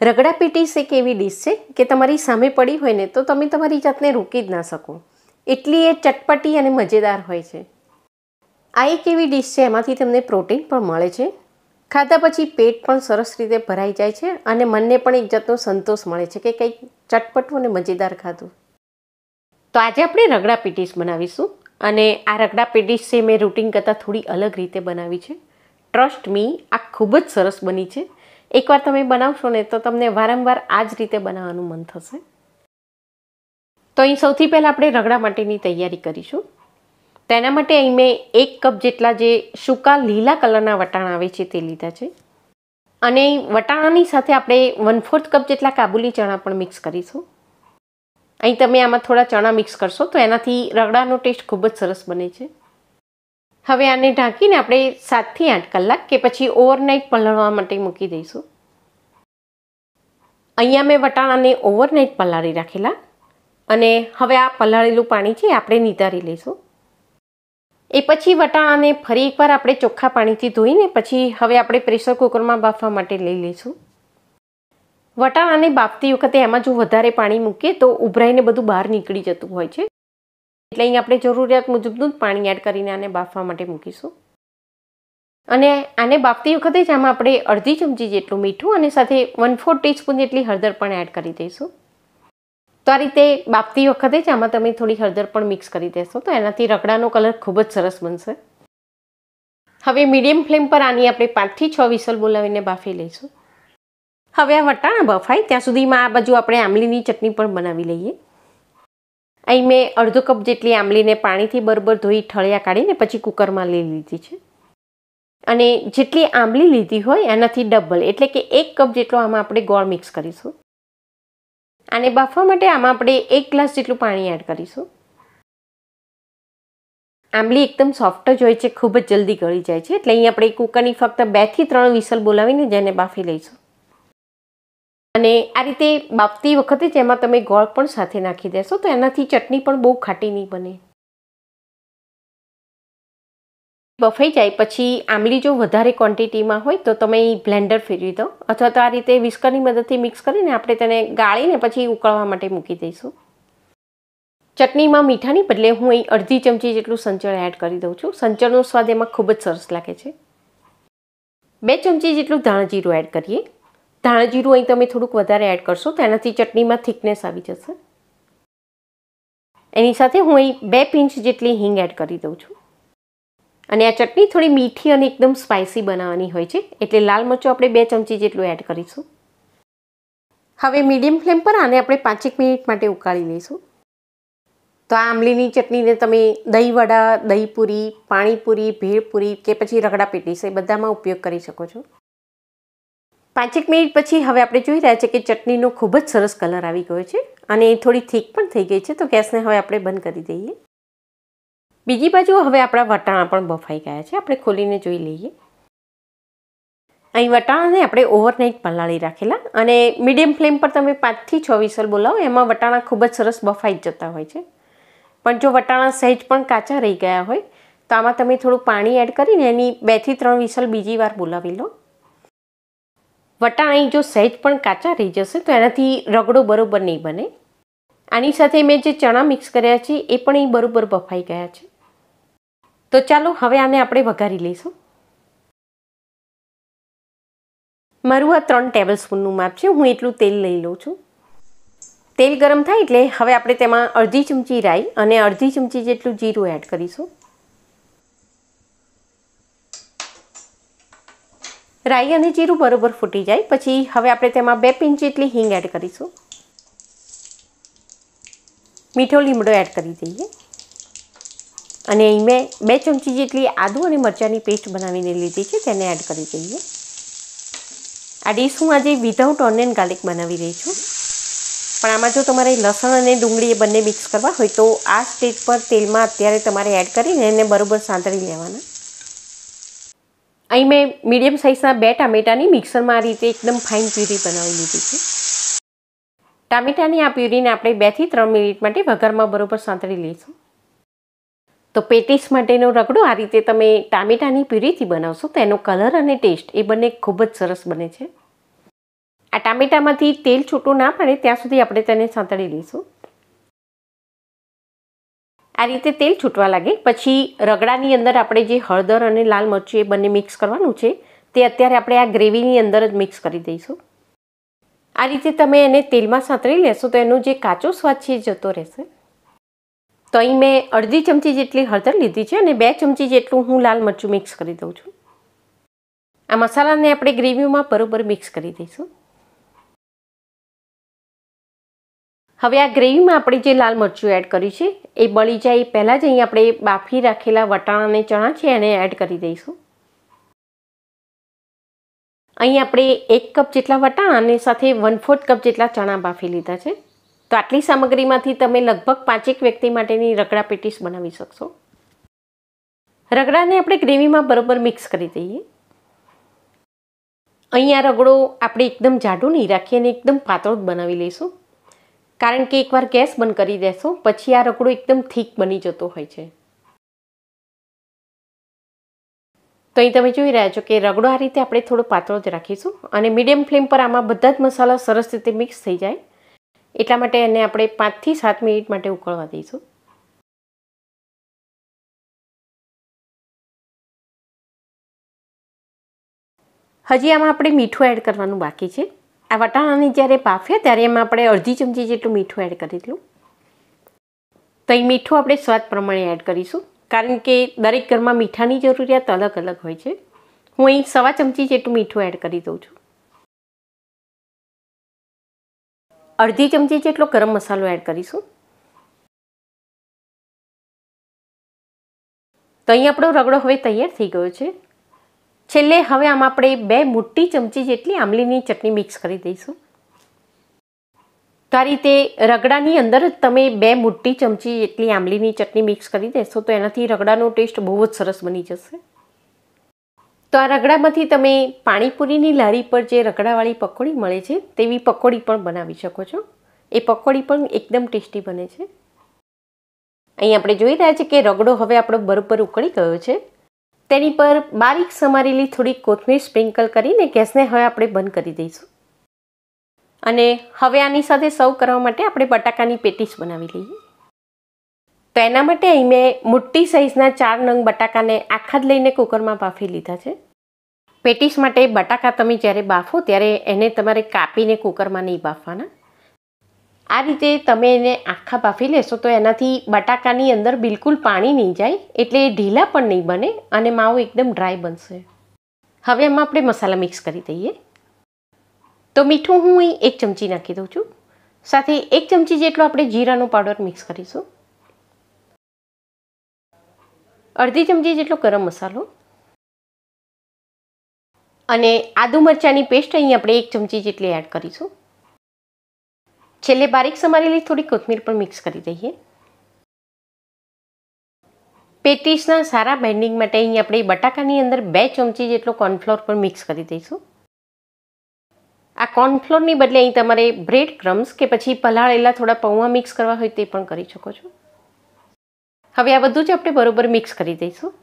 રગડા patties એક એવી dish છે કે તમારી સામે પડી હોય ને તો તમે તમારી જાતને રોકી જ ના શકો, એટલી એ ચટપટી અને મજેદાર હોય છે. આ એક એવી ડીશ છે એમાંથી તમને પ્રોટીન પણ મળે છે, ખાધા પછી પેટ પણ સરસ રીતે ભરાઈ જાય છે અને મનને પણ એક જાતનો સંતોષ મળે છે કે કંઈક ચટપટું અને મજેદાર ખાધું. તો આજે આપણે રગડા પેટીસ બનાવીશું અને આ રગડા પેટીસ છે મેં રૂટીન કરતાં થોડી અલગ રીતે બનાવી છે. ટ્રસ્ટ મી, આ ખૂબ જ સરસ બની છે. એકવાર તમે બનાવશો ને તો તમને વારંવાર આ જ રીતે બનાવવાનું મન થશે. તો અહીં સૌથી પહેલાં આપણે રગડા માટેની તૈયારી કરીશું. તેના માટે અહીં મેં 1 કપ જેટલા જે સૂકા લીલા કલરના વટાણા આવે છે તે લીધા છે અને વટાણાની સાથે આપણે 1/4 કપ જેટલા કાબુલી ચણા પણ મિક્સ કરીશું. અહીં તમે આમાં થોડા ચણા મિક્સ કરશો તો એનાથી રગડાનો ટેસ્ટ ખૂબ જ સરસ બને છે. હવે આને ઢાંકીને આપણે 7 થી 8 કલાક કે પછી ઓવરનાઇટ પલાળવા માટે મૂકી દઈશું. અહીંયા મેં વટાણાને ઓવરનાઇટ પલાળી રાખેલા અને હવે આ પલાળેલું પાણી છે આપણે નિતારી લઈશું. એ પછી વટાણાને ફરી એકવાર આપણે ચોખ્ખા પાણીથી ધોઈને પછી હવે આપણે પ્રેશર કુકરમાં બાફવા માટે લઈ લઈશું. વટાણાને બાફતી વખતે એમાં જો વધારે પાણી મૂકીએ તો ઉભરાઈને બધું બહાર નીકળી જતું હોય છે, એટલે અહીં આપણે જરૂરિયાત મુજબનું જ પાણી એડ કરીને આને બાફવા માટે મૂકીશું. અને આને બાફતી વખતે જ આમાં આપણે અડધી ચમચી જેટલું મીઠું અને સાથે 1/4 ટીસ્પૂન જેટલી હળદર પણ એડ કરી દઈશું. તો આ રીતે બાફતી વખતે જ આમાં તમે થોડી હળદર પણ મિક્સ કરી દેશો તો એનાથી રગડાનો કલર ખૂબ જ સરસ બનશે. હવે મીડિયમ ફ્લેમ પર આની આપણે 5 થી 6 વિસલ બોલાવીને બાફી લઈશું. હવે આ વટાણા બફાય ત્યાં સુધીમાં આ બાજુ આપણે આંબલીની ચટણી પણ બનાવી લઈએ. અહીં મેં અડધો કપ જેટલી આંબલીને પાણીથી બરાબર ધોઈ ઠળિયા કાઢીને પછી કુકરમાં લઈ લીધી છે અને જેટલી આંબલી લીધી હોય એનાથી ડબલ એટલે કે 1 કપ જેટલો આમાં આપણે ગોળ મિક્સ કરીશું. આને બાફવા માટે આમાં આપણે 1 ગ્લાસ જેટલું પાણી એડ કરીશું. આંબલી એકદમ સોફ્ટ જ હોય છે, ખૂબ જ જલ્દી ગળી જાય છે, એટલે અહીં આપણે કુકરની ફક્ત 2 થી 3 વિસલ બોલાવીને જેને બાફી લઈશું. અને આ રીતે બાફતી વખતે જ એમાં તમે ગોળ પણ સાથે નાખી દેશો તો એનાથી ચટણી પણ બહુ ખાટી નહીં બને. બફાઈ જાય પછી આંબલી જો વધારે ક્વોન્ટિટીમાં હોય તો તમે બ્લેન્ડર ફેરવી દો અથવા તો આ રીતે વિસ્કરની મદદથી મિક્સ કરીને આપણે તેને ગાળીને પછી ઉકળવા માટે મૂકી દઈશું. ચટણીમાં મીઠાની બદલે હું અહીં અડધી ચમચી જેટલું સંચળ એડ કરી દઉં છું. સંચળનો સ્વાદ એમાં ખૂબ જ સરસ લાગે છે. 2 ચમચી જેટલું ધાણા જીરું એડ કરીએ. ધાણા જીરું અહીં તમે થોડુંક વધારે એડ કરશો તો એનાથી ચટણીમાં થિકનેસ આવી જશે. એની સાથે હું અહીં 2 પિંચ જેટલી હિંગ એડ કરી દઉં છું. અને આ ચટણી થોડી મીઠી અને એકદમ સ્પાઇસી બનાવવાની હોય છે એટલે લાલ મરચું આપણે 2 ચમચી જેટલું એડ કરીશું. હવે મીડિયમ ફ્લેમ પર આને આપણે 5 મિનિટ માટે ઉકાળી લઈશું. તો આ આંબલીની ચટણીને તમે દહીંવડા, દહીંપૂરી, પાણીપુરી, ભેળપૂરી કે પછી રગડા પેટીસ એ બધામાં ઉપયોગ કરી શકો છો. 5 મિનિટ પછી હવે આપણે જોઈ રહ્યા છીએ કે ચટણીનો ખૂબ જ સરસ કલર આવી ગયો છે અને થોડી થીક પણ થઈ ગઈ છે, તો ગેસને હવે આપણે બંધ કરી દઈએ. બીજી બાજુ હવે આપણા વટાણા પણ બફાઈ ગયા છે, આપણે ખોલીને જોઈ લઈએ. અહીં વટાણાને આપણે ઓવરનાઇટ પલાળી રાખેલા અને મીડિયમ ફ્લેમ પર તમે 5 થી 6 વિસલ બોલાવો એમાં વટાણા ખૂબ જ સરસ બફાઈ જતા હોય છે. પણ જો વટાણા સહેજ પણ કાચા રહી ગયા હોય તો આમાં તમે થોડું પાણી એડ કરીને એની 2 થી 3 વિસલ બીજી વાર બોલાવી લો. વટાણા અહીં જો સહેજ પણ કાચા રહી જશે તો એનાથી રગડો બરોબર નહીં બને. આની સાથે મેં જે ચણા મિક્સ કર્યા છે એ પણ અહીં બરોબર બફાઈ ગયા છે. તો ચાલો હવે આને આપણે વઘારી લઈશું. મારું આ 3 ટેબલસ્પૂનનું માપ છે, હું એટલું તેલ લઈ લઉં છું. તેલ ગરમ થાય એટલે હવે આપણે તેમાં અડધી ચમચી રાઈ અને અડધી ચમચી જેટલું જીરું એડ કરીશું. રાઈ અને જીરું બરોબર ફૂટી જાય પછી હવે આપણે તેમાં 2 પિંચ જેટલી હિંગ એડ કરીશું. મીઠો લીમડો એડ કરી દઈએ અને અહીં મેં 2 ચમચી જેટલી આદુ અને મરચાંની પેસ્ટ બનાવીને લીધી છે તેને એડ કરી દઈએ. આ ડીશ હું આજે વિધાઉટ ઓનિયન ગાર્લિક બનાવી રહી છું, પણ આમાં જો તમારે લસણ અને ડુંગળી એ બંને મિક્સ કરવા હોય તો આ સ્ટેજ પર તેલમાં અત્યારે તમારે એડ કરીને એને બરોબર સાંતળી લેવાના. અહીં મેં મીડિયમ સાઇઝના 2 ટામેટાની મિક્સરમાં આ રીતે એકદમ ફાઇન પ્યુરી બનાવી લીધી છે. ટામેટાની આ પ્યુરીને આપણે 2 થી 3 મિનિટ માટે વઘારમાં બરોબર સાંતળી લઈશું. તો પેટીસ માટેનો રગડો આ રીતે તમે ટામેટાની પ્યુરીથી બનાવશો તો એનો કલર અને ટેસ્ટ એ બંને ખૂબ જ સરસ બને છે. આ ટામેટામાંથી તેલ છૂટું ના પડે ત્યાં સુધી આપણે તેને સાંતળી લઈશું. આ રીતે તેલ છૂટવા લાગે પછી રગડાની અંદર આપણે જે હળદર અને લાલ મરચું એ બંને મિક્સ કરવાનું છે તે અત્યારે આપણે આ ગ્રેવીની અંદર જ મિક્સ કરી દઈશું. આ રીતે તમે એને તેલમાં સાંતળી લેશો તો એનો જે કાચો સ્વાદ છે એ જતો રહેશે. તો અહીં મેં અડધી ચમચી જેટલી હળદર લીધી છે અને 2 ચમચી જેટલું હું લાલ મરચું મિક્સ કરી દઉં છું. આ મસાલાને આપણે ગ્રેવીમાં બરોબર મિક્સ કરી દઈશું. હવે આ ગ્રેવીમાં આપણે જે લાલ મરચું એડ કર્યું છે એ બળી જાય એ પહેલાં જ અહીં આપણે બાફી રાખેલા વટાણા અને ચણા છે એને એડ કરી દઈશું. અહીં આપણે 1 કપ જેટલા વટાણા અને સાથે 1/4 કપ જેટલા ચણા બાફી લીધા છે. તો આટલી સામગ્રીમાંથી તમે લગભગ 5 વ્યક્તિ માટેની રગડા પેટીસ બનાવી શકશો. રગડાને આપણે ગ્રેવીમાં બરોબર મિક્સ કરી દઈએ. અહીં આ રગડો આપણે એકદમ જાડો નહીં રાખીએ અને એકદમ પાતળો જ બનાવી લઈશું. કારણ કે એકવાર ગેસ બંધ કરી દેશો પછી આ રગડો એકદમ થીક બની જતો હોય છે. તો અહીં તમે જોઈ રહ્યા છો કે રગડો આ રીતે આપણે થોડો પાતળો જ રાખીશું અને મીડિયમ ફ્લેમ પર આમાં બધા જ મસાલા સરસ રીતે મિક્સ થઈ જાય એટલા માટે એને આપણે 5 થી 7 મિનિટ માટે ઉકળવા દઈશું. હજી આમાં આપણે મીઠું એડ કરવાનું બાકી છે. આ વટાણાને જ્યારે બાફ્યા ત્યારે એમાં આપણે અડધી ચમચી જેટલું મીઠું એડ કરી દીધું. તો અહીં મીઠું આપણે સ્વાદ પ્રમાણે એડ કરીશું કારણ કે દરેક ઘરમાં મીઠાની જરૂરિયાત અલગ અલગ હોય છે. હું અહીં 1/4 ચમચી જેટલું મીઠું એડ કરી દઉં છું. અડધી ચમચી જેટલો ગરમ મસાલો એડ કરીશું. તો અહીં આપણો રગડો હવે તૈયાર થઈ ગયો છે. છેલ્લે હવે આમાં આપણે 2 મોટી ચમચી જેટલી આમલીની ચટણી મિક્સ કરી દઈશું. તો આ રીતે રગડાની અંદર જ તમે 2 મોટી ચમચી જેટલી આમલીની ચટણી મિક્સ કરી દેશો તો એનાથી રગડાનો ટેસ્ટ બહુ જ સરસ બની જશે. તો આ રગડામાંથી તમે પાણીપુરીની લારી પર જે રગડાવાળી પકોડી મળે છે તેવી પકોડી પણ બનાવી શકો છો. એ પકોડી પણ એકદમ ટેસ્ટી બને છે. અહીં આપણે જોઈ રહ્યા છીએ કે રગડો હવે આપણો બરોબર ઉકળી ગયો છે. તેની પર બારીક સમારેલી થોડી કોથમીર સ્પ્રિંકલ કરીને ગેસને હવે આપણે બંધ કરી દઈશું. અને હવે આની સાથે સર્વ કરવા માટે આપણે બટાકાની પેટીસ બનાવી લઈએ. તો એના માટે અહીં મેં મોટી સાઇઝના 4 નંગ બટાકાને આખા જ લઈને કુકરમાં બાફી લીધા છે. પેટીસ માટે બટાકા તમે જ્યારે બાફો ત્યારે એને તમારે કાપીને કુકરમાં નહીં બાફવાના. આ રીતે તમે એને આખા બાફી લેશો તો એનાથી બટાકાની અંદર બિલકુલ પાણી નહીં જાય એટલે ઢીલા પણ નહીં બને અને માવો એકદમ ડ્રાય બનશે. હવે એમાં આપણે મસાલા મિક્સ કરી દઈએ. તો મીઠું હું અહીં 1 ચમચી નાખી દઉં છું. સાથે 1 ચમચી જેટલો આપણે જીરાનો પાવડર મિક્સ કરીશું. અડધી ચમચી જેટલો ગરમ મસાલો અને આદુ મરચાંની પેસ્ટ અહીં આપણે 1 ચમચી જેટલી એડ કરીશું. છેલ્લે બારીક સમારેલી થોડી કોથમીર પણ મિક્સ કરી દઈએ. પેટીસના સારા બેન્ડિંગ માટે અહીં આપણે બટાકાની અંદર 2 ચમચી જેટલો કોર્નફ્લોર પણ મિક્સ કરી દઈશું. આ કોર્નફ્લોરની બદલે અહીં તમારે બ્રેડ ક્રમ્સ કે પછી પલાળેલા થોડા પૌવા મિક્સ કરવા હોય તે પણ કરી શકો છો. હવે આ બધું જ આપણે બરોબર મિક્સ કરી દઈશું.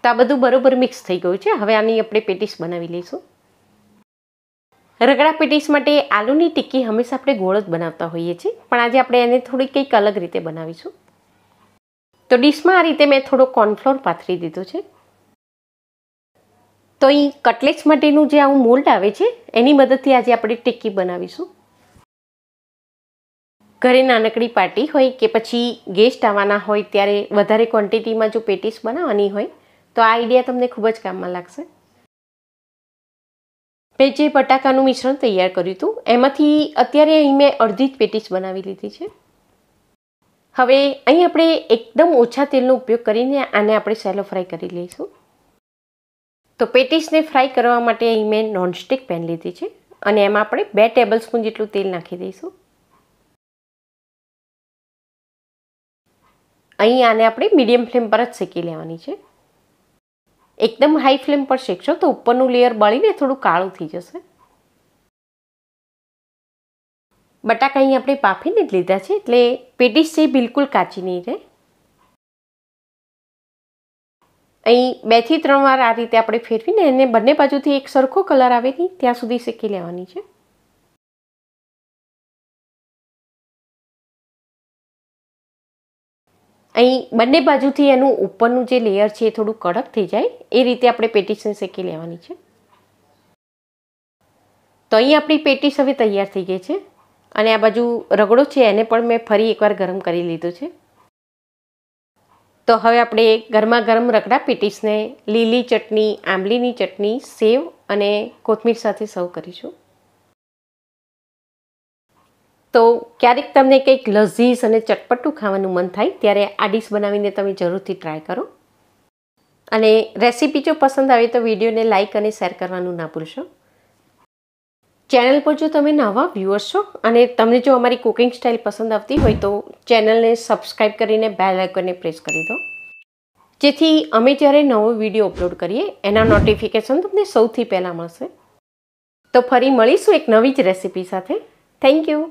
તો આ બધું બરોબર મિક્સ થઈ ગયું છે. હવે આની આપણે પેટીસ બનાવી લઈશું. રગડા પેટીસ માટે આલુની ટિક્કી હંમેશા આપણે ગોળ જ બનાવતા હોઈએ છીએ પણ આજે આપણે એને થોડી કંઈક અલગ રીતે બનાવીશું. તો ડીશમાં આ રીતે મેં થોડો કોર્નફ્લોર પાથરી દીધો છે. તો અહીં કટલેટ્સ માટેનું જે આવું મોલ્ડ આવે છે એની મદદથી આજે આપણે ટિક્કી બનાવીશું. ઘરે નાનકડી પાર્ટી હોય કે પછી ગેસ્ટ આવવાના હોય ત્યારે વધારે ક્વોન્ટિટીમાં જો પેટીસ બનાવવાની હોય તો આ આઈડિયા તમને ખૂબ જ કામમાં લાગશે. મેં જે બટાકાનું મિશ્રણ તૈયાર કર્યું હતું એમાંથી અત્યારે અહીં મેં અડધી જ પેટીસ બનાવી લીધી છે. હવે અહીં આપણે એકદમ ઓછા તેલનો ઉપયોગ કરીને આને આપણે સેલો ફ્રાય કરી લઈશું. તો પેટીસને ફ્રાય કરવા માટે અહીં મેં નોનસ્ટિક પેન લીધી છે અને એમાં આપણે 2 ટેબલસ્પૂન જેટલું તેલ નાખી દઈશું. અહીં આને આપણે મીડિયમ ફ્લેમ પર જ શેકી લેવાની છે. એકદમ હાઈ ફ્લેમ પર શેકશો તો ઉપરનું લેયર બળીને થોડું કાળું થઈ જશે. બટાકા અહીં આપણે બાફીને જ લીધા છે એટલે પેટીસ છે બિલકુલ કાચી નહીં રહે. અહીં 2 થી 3 વાર આ રીતે આપણે ફેરવીને એને બંને બાજુથી એક સરખો કલર આવે ને ત્યાં સુધી શેકી લેવાની છે. અહીં બંને બાજુથી એનું ઉપરનું જે લેયર છે એ થોડું કડક થઈ જાય એ રીતે આપણે પેટીસને શેકી લેવાની છે. તો અહીં આપણી પેટીસ હવે તૈયાર થઈ ગઈ છે અને આ બાજુ રગડો છે એને પણ મેં ફરી એકવાર ગરમ કરી લીધો છે. તો હવે આપણે ગરમા ગરમ રગડા પેટીસને લીલી ચટણી, આંબલીની ચટણી, સેવ અને કોથમીર સાથે સર્વ કરીશું. તો ક્યારેક તમને કંઈક લઝીઝ અને ચટપટું ખાવાનું મન થાય ત્યારે આ ડીશ બનાવીને તમે જરૂરથી ટ્રાય કરો. અને રેસીપી જો પસંદ આવે તો વિડીયોને લાઇક અને શેર કરવાનું ના ભૂલશો. ચેનલ પર જો તમે નવા વ્યુઅર્સ છો અને તમને જો અમારી કુકિંગ સ્ટાઇલ પસંદ આવતી હોય તો ચેનલને સબસ્ક્રાઈબ કરીને બેલ આઇકોનને પ્રેસ કરી દો, જેથી અમે જ્યારે નવો વિડીયો અપલોડ કરીએ એના નોટિફિકેશન તમને સૌથી પહેલાં મળશે. તો ફરી મળીશું એક નવી જ રેસીપી સાથે. Thank you.